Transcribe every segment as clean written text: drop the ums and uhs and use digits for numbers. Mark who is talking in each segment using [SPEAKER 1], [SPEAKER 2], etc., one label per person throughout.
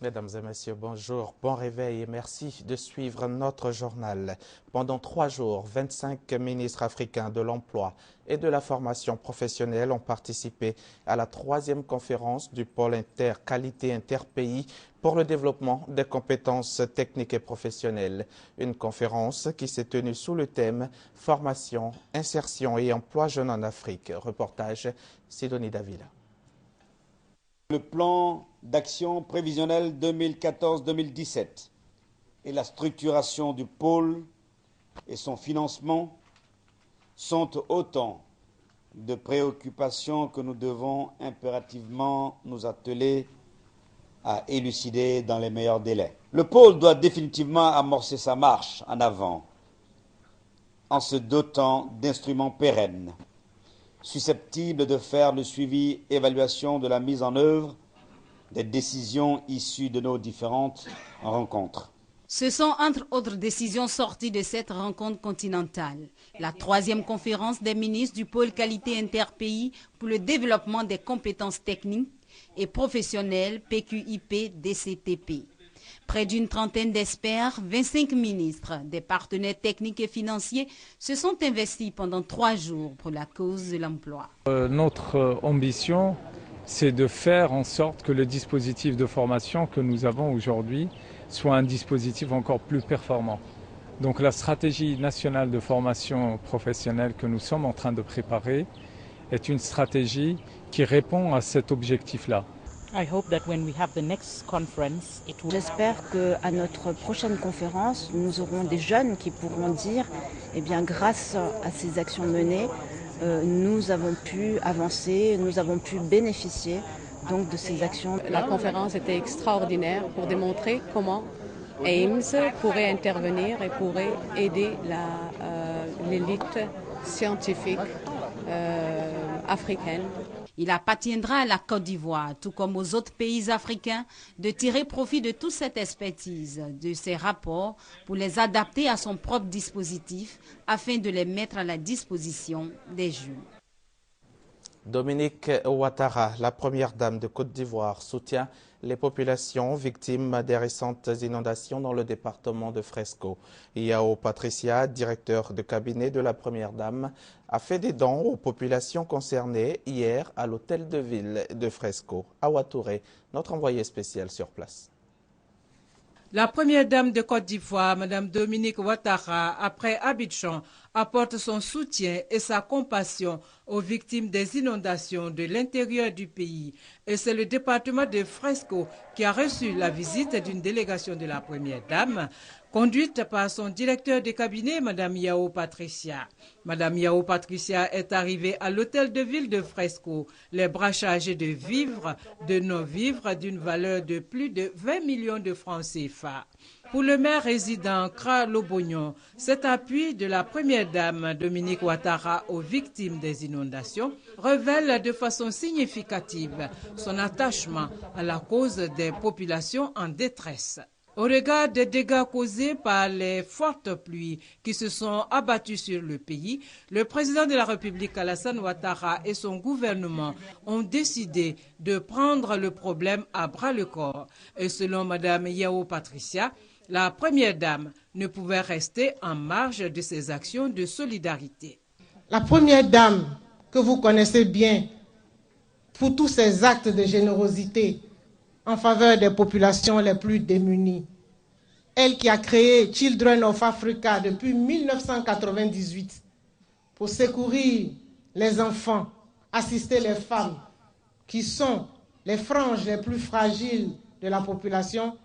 [SPEAKER 1] Mesdames et messieurs, bonjour, bon réveil et merci de suivre notre journal. Pendant 3 jours, 25 ministres africains de l'emploi et de la formation professionnelle ont participé à la 3e conférence du pôle qualité interpays pour le développement des compétences techniques et professionnelles. Une conférence qui s'est tenue sous le thème « Formation, insertion et emploi jeunes en Afrique ». Reportage Sidonie Davila.
[SPEAKER 2] Le plan d'action prévisionnel 2014-2017 et la structuration du pôle et son financement sont autant de préoccupations que nous devons impérativement nous atteler à élucider dans les meilleurs délais. Le pôle doit définitivement amorcer sa marche en avant en se dotant d'instruments pérennes, susceptibles de faire le suivi et évaluation de la mise en œuvre des décisions issues de nos différentes rencontres.
[SPEAKER 3] Ce sont entre autres décisions sorties de cette rencontre continentale. La 3e conférence des ministres du pôle qualité interpays pour le développement des compétences techniques et professionnelles PQIP-DCTP. Près d'une trentaine d'experts, 25 ministres, des partenaires techniques et financiers se sont investis pendant 3 jours pour la cause de l'emploi.
[SPEAKER 4] Notre ambition, c'est de faire en sorte que le dispositif de formation que nous avons aujourd'hui soit un dispositif encore plus performant. Donc la stratégie nationale de formation professionnelle que nous sommes en train de préparer est une stratégie qui répond à cet objectif-là.
[SPEAKER 5] J'espère qu'à notre prochaine conférence, nous aurons des jeunes qui pourront dire, eh bien, grâce à ces actions menées, nous avons pu avancer, nous avons pu bénéficier donc de ces actions.
[SPEAKER 6] La conférence était extraordinaire pour démontrer comment AIMS pourrait intervenir et pourrait aider l'élite scientifique africaine.
[SPEAKER 3] Il appartiendra à la Côte d'Ivoire, tout comme aux autres pays africains, de tirer profit de toute cette expertise, de ces rapports, pour les adapter à son propre dispositif, afin de les mettre à la disposition des jeunes.
[SPEAKER 1] Dominique Ouattara, la première dame de Côte d'Ivoire, soutient les populations victimes des récentes inondations dans le département de Fresco. Yao Patricia, directeur de cabinet de la première dame, a fait des dons aux populations concernées hier à l'hôtel de ville de Fresco. Awa Touré, notre envoyé spécial sur place.
[SPEAKER 7] La première dame de Côte d'Ivoire, Mme Dominique Ouattara, après Abidjan, apporte son soutien et sa compassion aux victimes des inondations de l'intérieur du pays. Et c'est le département de Fresco qui a reçu la visite d'une délégation de la première dame, conduite par son directeur de cabinet, Mme Yao Patricia. Mme Yao Patricia est arrivée à l'hôtel de ville de Fresco, les bras chargés de vivres, de non-vivres d'une valeur de plus de 20 millions de francs CFA. Pour le maire résident Kra Lobognon, cet appui de la première dame Dominique Ouattara aux victimes des inondations révèle de façon significative son attachement à la cause des populations en détresse. Au regard des dégâts causés par les fortes pluies qui se sont abattues sur le pays, le président de la République Alassane Ouattara et son gouvernement ont décidé de prendre le problème à bras-le-corps. Et selon Mme Yao Patricia, la première dame ne pouvait rester en marge de ces actions de solidarité.
[SPEAKER 8] La première dame que vous connaissez bien pour tous ses actes de générosité en faveur des populations les plus démunies. Elle qui a créé Children of Africa depuis 1998 pour secourir les enfants, assister les femmes qui sont les franges les plus fragiles de la population.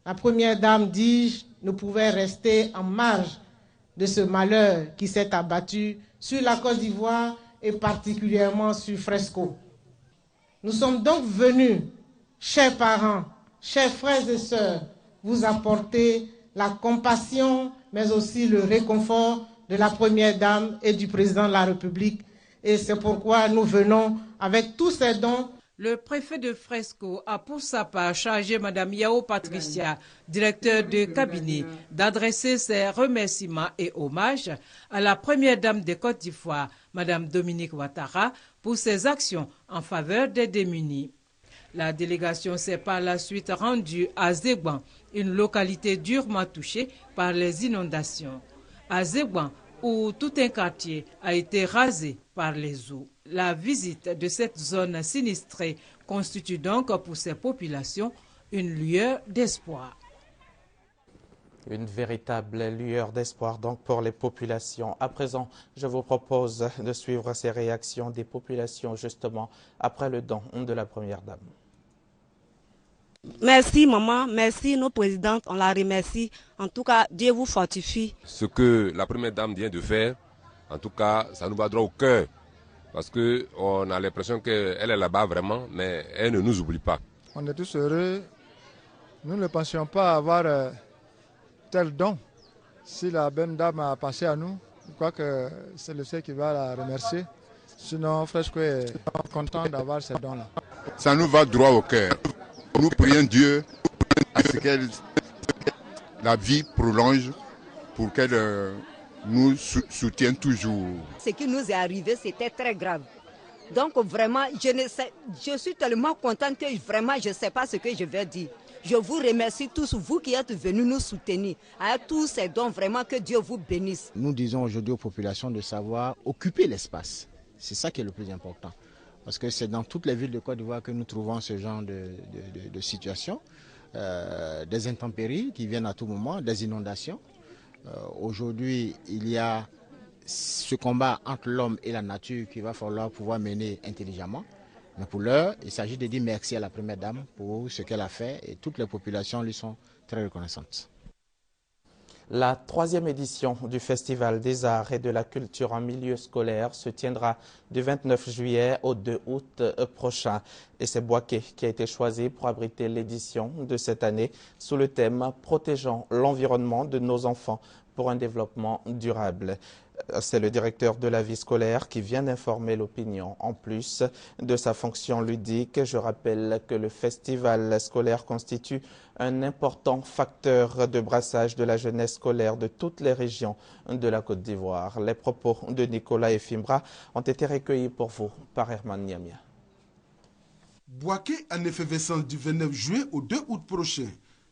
[SPEAKER 8] La première dame, dis-je, ne pouvait rester en marge de ce malheur qui s'est abattu sur la Côte d'Ivoire et particulièrement sur Fresco. Nous sommes donc venus, chers parents, chers frères et sœurs, vous apporter la compassion, mais aussi le réconfort de la première dame et du président de la République. Et c'est pourquoi nous venons avec tous ces dons.
[SPEAKER 7] Le préfet de Fresco a pour sa part chargé Mme Yao Patricia, directeur de cabinet, d'adresser ses remerciements et hommages à la première dame de Côte d'Ivoire, Mme Dominique Ouattara, pour ses actions en faveur des démunis. La délégation s'est par la suite rendue à Zegban, une localité durement touchée par les inondations. À Zegban, où tout un quartier a été rasé par les eaux. La visite de cette zone sinistrée constitue donc pour ces populations une lueur d'espoir.
[SPEAKER 1] Une véritable lueur d'espoir donc pour les populations. À présent, je vous propose de suivre ces réactions des populations justement après le don de la Première Dame.
[SPEAKER 9] Merci maman, merci nos présidentes, on la remercie. En tout cas, Dieu vous fortifie.
[SPEAKER 10] Ce que la Première Dame vient de faire, en tout cas, ça nous va droit au cœur. Parce qu'on a l'impression qu'elle est là-bas vraiment, mais elle ne nous oublie pas.
[SPEAKER 11] On est tous heureux. Nous ne pensions pas avoir tel don. Si la bonne dame a pensé à nous, je crois que c'est le ciel qui va la remercier. Sinon, Fresco est content d'avoir ces dons-là.
[SPEAKER 12] Ça nous va droit au cœur. Nous prions Dieu à ce qu'elle la vie prolonge pour qu'elle nous soutienne toujours.
[SPEAKER 13] Ce qui nous est arrivé, c'était très grave. Donc vraiment, je suis tellement contente que vraiment je ne sais pas ce que je vais dire. Je vous remercie tous, vous qui êtes venus nous soutenir. Avec tous ces dons, vraiment que Dieu vous bénisse.
[SPEAKER 14] Nous disons aujourd'hui aux populations de savoir occuper l'espace. C'est ça qui est le plus important. Parce que c'est dans toutes les villes de Côte d'Ivoire que nous trouvons ce genre de situation. Des intempéries qui viennent à tout moment, des inondations. Aujourd'hui, il y a ce combat entre l'homme et la nature qu'il va falloir pouvoir mener intelligemment. Mais pour l'heure, il s'agit de dire merci à la Première Dame pour ce qu'elle a fait et toutes les populations lui sont très reconnaissantes.
[SPEAKER 1] La 3e édition du Festival des Arts et de la Culture en milieu scolaire se tiendra du 29 juillet au 2 août prochain. Et c'est Bouaké qui a été choisi pour abriter l'édition de cette année sous le thème « Protégeant l'environnement de nos enfants pour un développement durable ». C'est le directeur de la vie scolaire qui vient d'informer l'opinion. En plus de sa fonction ludique, je rappelle que le festival scolaire constitue un important facteur de brassage de la jeunesse scolaire de toutes les régions de la Côte d'Ivoire. Les propos de Nicolas Efimbra ont été recueillis pour vous par Herman Niamia.
[SPEAKER 15] Bouaké en effervescence du 29 juillet au 2 août prochain.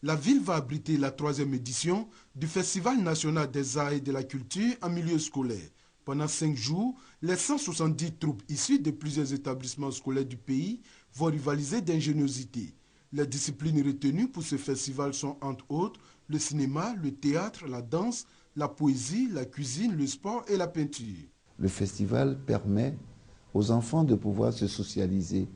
[SPEAKER 15] La ville va abriter la 3e édition du Festival national des arts et de la culture en milieu scolaire. Pendant 5 jours, les 170 troupes issues de plusieurs établissements scolaires du pays vont rivaliser d'ingéniosité. Les disciplines retenues pour ce festival sont entre autres le cinéma, le théâtre, la danse, la poésie, la cuisine, le sport et la peinture.
[SPEAKER 16] Le festival permet aux enfants de pouvoir se socialiser,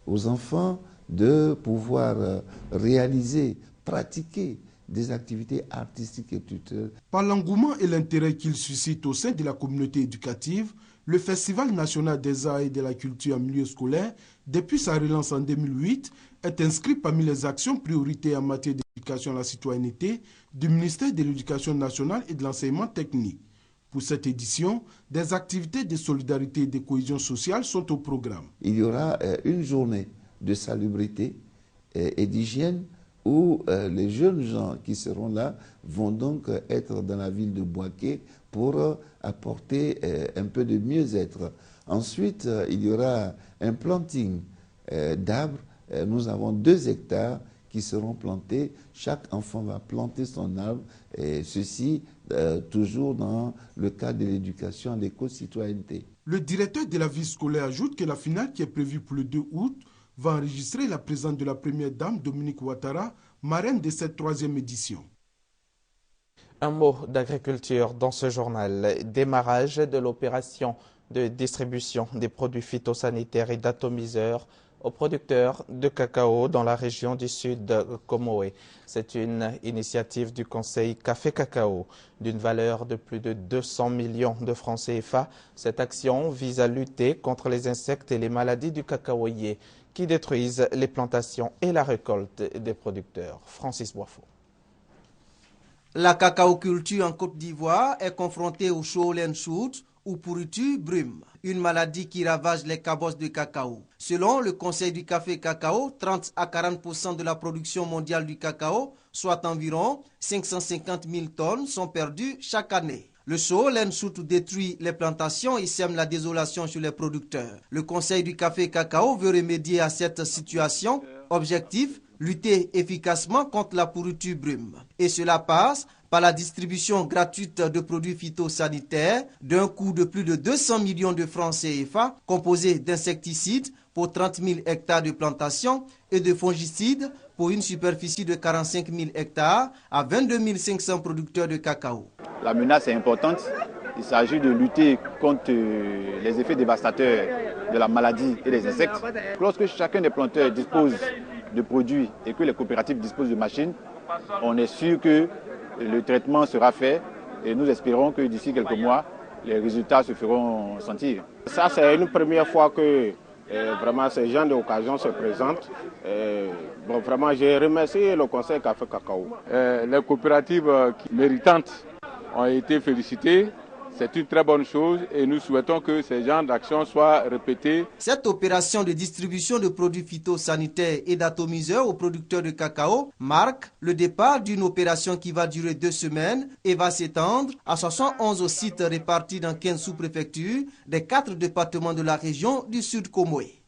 [SPEAKER 16] aux enfants de pouvoir réaliser, pratiquer des activités artistiques et culturelles.
[SPEAKER 15] Par l'engouement et l'intérêt qu'il suscite au sein de la communauté éducative, le Festival national des arts et de la culture en milieu scolaire, depuis sa relance en 2008, est inscrit parmi les actions prioritaires en matière d'éducation à la citoyenneté du ministère de l'Éducation nationale et de l'enseignement technique. Pour cette édition, des activités de solidarité et de cohésion sociale sont au programme.
[SPEAKER 16] Il y aura une journée de salubrité et d'hygiène où les jeunes gens qui seront là vont donc être dans la ville de Bouaké pour apporter un peu de mieux-être. Ensuite, il y aura un planting d'arbres. Nous avons 2 hectares qui seront plantés. Chaque enfant va planter son arbre, et ceci toujours dans le cadre de l'éducation à l'éco-citoyenneté.
[SPEAKER 15] Le directeur de la vie scolaire ajoute que la finale qui est prévue pour le 2 août va enregistrer la présence de la Première Dame Dominique Ouattara, marraine de cette 3e édition.
[SPEAKER 1] Un mot d'agriculture dans ce journal. Démarrage de l'opération de distribution des produits phytosanitaires et d'atomiseurs aux producteurs de cacao dans la région du sud de Comoé. C'est une initiative du Conseil Café Cacao d'une valeur de plus de 200 millions de francs CFA. Cette action vise à lutter contre les insectes et les maladies du cacaoyer qui détruisent les plantations et la récolte des producteurs. Francis Boifo.
[SPEAKER 17] La cacaoculture en Côte d'Ivoire est confrontée au Shoalen Shoot ou pourriture brume, une maladie qui ravage les cabosses de cacao. Selon le Conseil du Café Cacao, 30 à 40% de la production mondiale du cacao, soit environ 550 000 tonnes, sont perdues chaque année. Le Shoalen Shoot détruit les plantations et sème la désolation chez les producteurs. Le Conseil du café cacao veut remédier à cette situation. Objectif, lutter efficacement contre la pourriture brume. Et cela passe par la distribution gratuite de produits phytosanitaires d'un coût de plus de 200 millions de francs CFA, composés d'insecticides pour 30 000 hectares de plantations et de fongicides pour une superficie de 45 000 hectares à 22 500 producteurs de cacao.
[SPEAKER 18] La menace est importante. Il s'agit de lutter contre les effets dévastateurs de la maladie et des insectes. Lorsque chacun des planteurs dispose de produits et que les coopératives disposent de machines, on est sûr que le traitement sera fait et nous espérons que d'ici quelques mois, les résultats se feront sentir.
[SPEAKER 19] Ça, c'est une première fois que vraiment ces gens d'occasion se présentent. Vraiment, j'ai remercié le Conseil Café Cacao.
[SPEAKER 20] Les coopératives méritantes ont été félicitées. C'est une très bonne chose et nous souhaitons que ces genres d'actions soient répétées.
[SPEAKER 17] Cette opération de distribution de produits phytosanitaires et d'atomiseurs aux producteurs de cacao marque le départ d'une opération qui va durer 2 semaines et va s'étendre à 71 sites répartis dans 15 sous-préfectures des 4 départements de la région du Sud Comoé.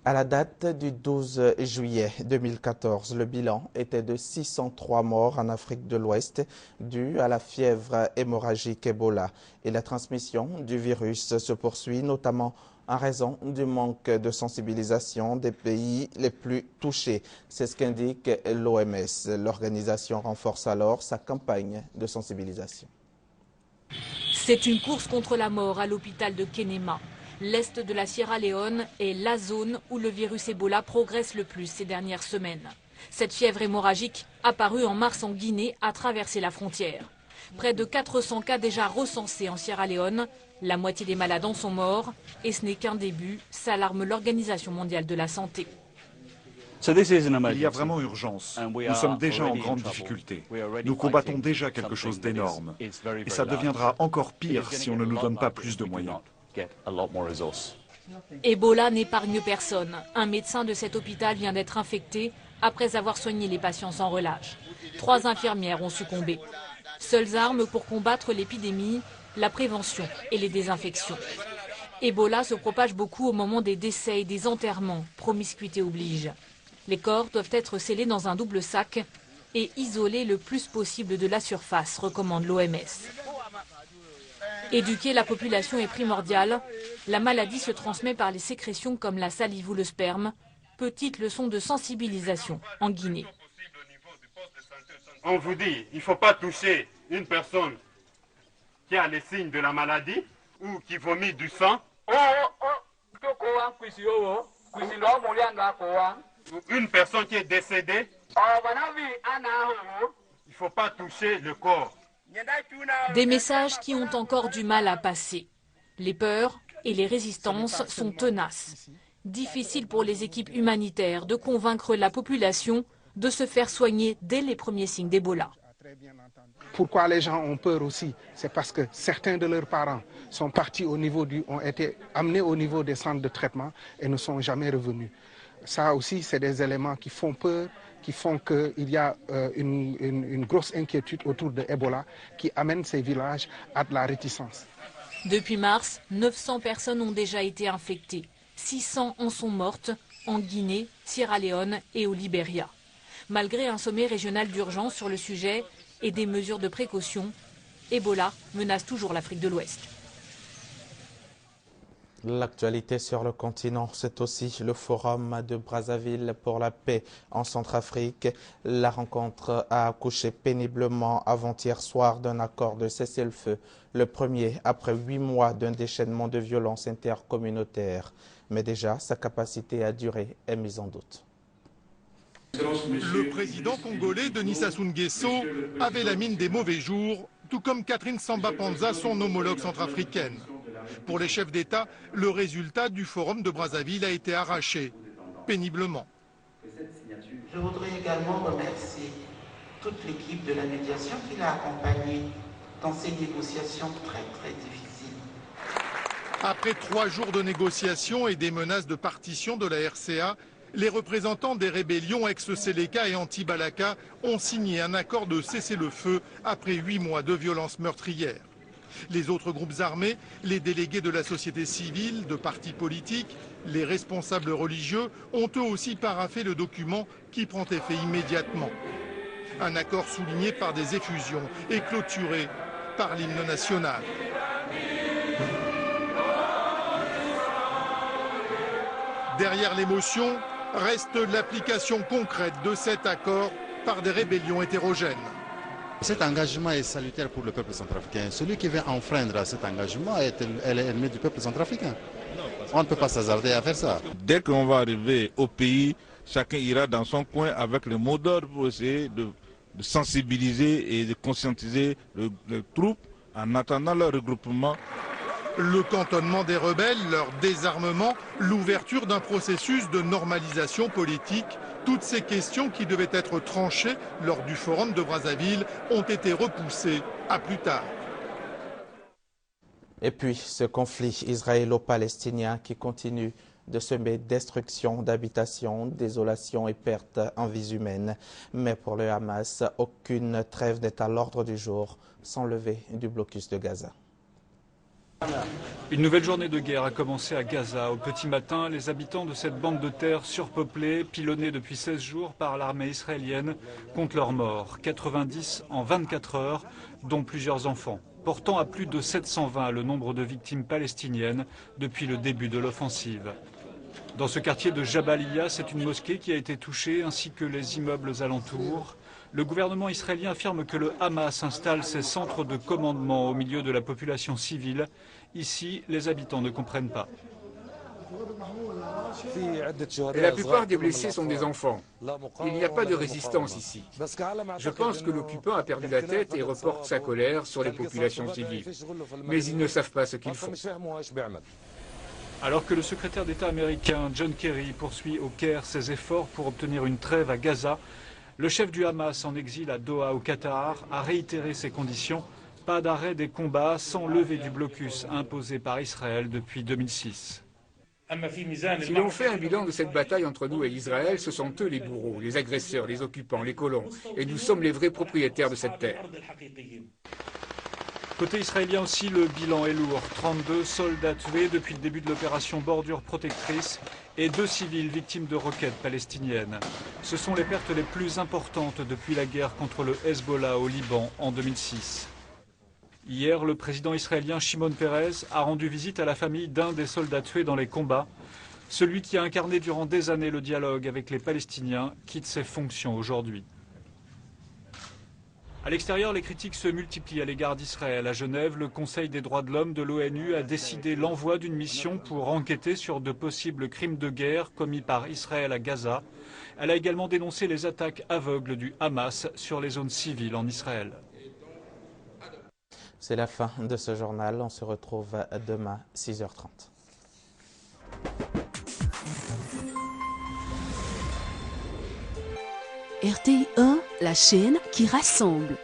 [SPEAKER 1] À la date du 12 juillet 2014, le bilan était de 603 morts en Afrique de l'Ouest dû à la fièvre hémorragique Ebola. Et la transmission du virus se poursuit, notamment en raison du manque de sensibilisation des pays les plus touchés. C'est ce qu'indique l'OMS. L'organisation renforce alors sa campagne de sensibilisation.
[SPEAKER 21] C'est une course contre la mort à l'hôpital de Kenema. L'est de la Sierra Leone est la zone où le virus Ebola progresse le plus ces dernières semaines. Cette fièvre hémorragique, apparue en mars en Guinée, a traversé la frontière. Près de 400 cas déjà recensés en Sierra Leone. La moitié des malades en sont morts et ce n'est qu'un début, s'alarme l'Organisation mondiale de la santé.
[SPEAKER 22] Il y a vraiment urgence. Nous sommes déjà en grande difficulté. Nous combattons déjà quelque chose d'énorme. Et ça deviendra encore pire si on ne nous donne pas plus de moyens.
[SPEAKER 21] Ebola n'épargne personne. Un médecin de cet hôpital vient d'être infecté après avoir soigné les patients sans relâche. 3 infirmières ont succombé. Seules armes pour combattre l'épidémie, la prévention et les désinfections. Ebola se propage beaucoup au moment des décès et des enterrements, promiscuité oblige. Les corps doivent être scellés dans un double sac et isolés le plus possible de la surface, recommande l'OMS. Éduquer la population est primordial. La maladie se transmet par les sécrétions comme la salive ou le sperme. Petite leçon de sensibilisation en Guinée.
[SPEAKER 23] On vous dit, il ne faut pas toucher une personne qui a les signes de la maladie ou qui vomit du sang. Ou une personne qui est décédée. Il ne faut pas toucher le corps.
[SPEAKER 21] Des messages qui ont encore du mal à passer. Les peurs et les résistances sont tenaces. Difficile pour les équipes humanitaires de convaincre la population de se faire soigner dès les premiers signes d'Ebola.
[SPEAKER 24] Pourquoi les gens ont peur aussi? C'est parce que certains de leurs parents sont partis ont été amenés au niveau des centres de traitement et ne sont jamais revenus. Ça aussi, c'est des éléments qui font peur, qui font qu'il y a une grosse inquiétude autour de Ebola qui amène ces villages à de la réticence.
[SPEAKER 21] Depuis mars, 900 personnes ont déjà été infectées. 600 en sont mortes en Guinée, Sierra Leone et au Libéria. Malgré un sommet régional d'urgence sur le sujet et des mesures de précaution, Ebola menace toujours l'Afrique de l'Ouest.
[SPEAKER 1] L'actualité sur le continent, c'est aussi le forum de Brazzaville pour la paix en Centrafrique. La rencontre a accouché péniblement avant-hier soir d'un accord de cessez-le-feu, le premier après 8 mois d'un déchaînement de violence intercommunautaire. Mais déjà, sa capacité à durer est mise en doute.
[SPEAKER 25] Le président congolais Denis Sassou Nguesso avait la mine des mauvais jours, tout comme Catherine Samba-Panza, son homologue centrafricaine. Pour les chefs d'État, le résultat du forum de Brazzaville a été arraché, péniblement.
[SPEAKER 26] Je voudrais également remercier toute l'équipe de la médiation qui l'a accompagné dans ces négociations très difficiles.
[SPEAKER 25] Après 3 jours de négociations et des menaces de partition de la RCA, Les représentants des rébellions ex-Seleka et anti-Balaka ont signé un accord de cessez-le-feu après 8 mois de violences meurtrières. Les autres groupes armés, les délégués de la société civile, de partis politiques, les responsables religieux ont eux aussi paraphé le document qui prend effet immédiatement. Un accord souligné par des effusions et clôturé par l'hymne national. Derrière l'émotion reste l'application concrète de cet accord par des rébellions hétérogènes.
[SPEAKER 2] Cet engagement est salutaire pour le peuple centrafricain. Celui qui veut enfreindre à cet engagement est l'ennemi du peuple centrafricain. On ne peut pas s'hasarder à faire ça.
[SPEAKER 3] Dès qu'on va arriver au pays, chacun ira dans son coin avec le mot d'ordre pour essayer de sensibiliser et de conscientiser les troupes en attendant leur regroupement.
[SPEAKER 25] Le cantonnement des rebelles, leur désarmement, l'ouverture d'un processus de normalisation politique, toutes ces questions qui devaient être tranchées lors du forum de Brazzaville ont été repoussées à plus tard.
[SPEAKER 1] Et puis ce conflit israélo-palestinien qui continue de semer destruction d'habitations, désolation et perte en vies humaines. Mais pour le Hamas, aucune trêve n'est à l'ordre du jour sans lever du blocus de Gaza.
[SPEAKER 4] Une nouvelle journée de guerre a commencé à Gaza. Au petit matin, les habitants de cette bande de terre surpeuplée, pilonnée depuis 16 jours par l'armée israélienne, comptent leurs morts. 90 en 24 heures, dont plusieurs enfants, portant à plus de 720 le nombre de victimes palestiniennes depuis le début de l'offensive. Dans ce quartier de Jabalia, c'est une mosquée qui a été touchée, ainsi que les immeubles alentours. Le gouvernement israélien affirme que le Hamas installe ses centres de commandement au milieu de la population civile. Ici, les habitants ne comprennent pas.
[SPEAKER 5] Et la plupart des blessés sont des enfants. Il n'y a pas de résistance ici. Je pense que l'occupant a perdu la tête et reporte sa colère sur les populations civiles. Mais ils ne savent pas ce qu'ils font.
[SPEAKER 4] Alors que le secrétaire d'État américain John Kerry poursuit au Caire ses efforts pour obtenir une trêve à Gaza, le chef du Hamas en exil à Doha au Qatar a réitéré ses conditions. Pas d'arrêt des combats sans lever du blocus imposé par Israël depuis 2006.
[SPEAKER 5] Si l'on fait un bilan de cette bataille entre nous et Israël, ce sont eux les bourreaux, les agresseurs, les occupants, les colons. Et nous sommes les vrais propriétaires de cette terre.
[SPEAKER 4] Côté israélien aussi, le bilan est lourd. 32 soldats tués depuis le début de l'opération Bordure Protectrice et 2 civils victimes de roquettes palestiniennes. Ce sont les pertes les plus importantes depuis la guerre contre le Hezbollah au Liban en 2006. Hier, le président israélien Shimon Peres a rendu visite à la famille d'un des soldats tués dans les combats. Celui qui a incarné durant des années le dialogue avec les Palestiniens quitte ses fonctions aujourd'hui. À l'extérieur, les critiques se multiplient à l'égard d'Israël. À Genève, le Conseil des droits de l'homme de l'ONU a décidé l'envoi d'une mission pour enquêter sur de possibles crimes de guerre commis par Israël à Gaza. Elle a également dénoncé les attaques aveugles du Hamas sur les zones civiles en Israël.
[SPEAKER 1] C'est la fin de ce journal. On se retrouve demain, 6h30.
[SPEAKER 6] RTI 1, la chaîne qui rassemble.